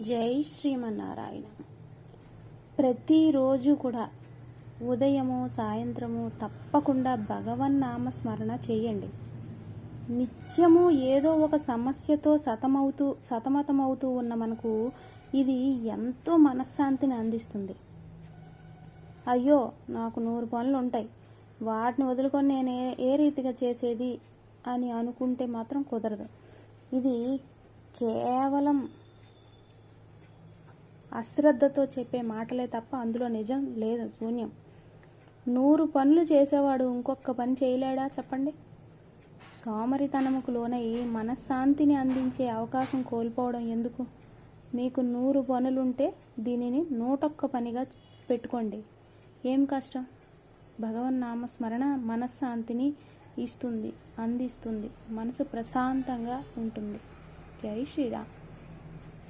జై శ్రీమన్నారాయణ. ప్రతిరోజు కూడా ఉదయము సాయంత్రము తప్పకుండా భగవన్నామ స్మరణ చేయండి. నిత్యము ఏదో ఒక సమస్యతో సతమతమవుతూ ఉన్న మనకు ఇది ఎంతో మనశ్శాంతిని అందిస్తుంది. అయ్యో నాకు 100 పనులు ఉంటాయి, వాటిని వదులుకొని నేను ఏ రీతిగా చేసేది అని అనుకుంటే మాత్రం కుదరదు. ఇది కేవలం అశ్రద్ధతో చెప్పే మాటలే తప్ప అందులో నిజం లేదు, శూన్యం. 100 పనులు చేసేవాడు ఇంకొక పని చేయలేడా చెప్పండి? సోమరితనముకు లోనై మనశ్శాంతిని అందించే అవకాశం కోల్పోవడం ఎందుకు? మీకు 100 పనులుంటే దీనిని 101 పనిగా పెట్టుకోండి. ఏం కష్టం? భగవన్నామ స్మరణ మనశ్శాంతిని ఇస్తుంది, అందిస్తుంది, మనసు ప్రశాంతంగా ఉంటుంది. జై శ్రీరామ్.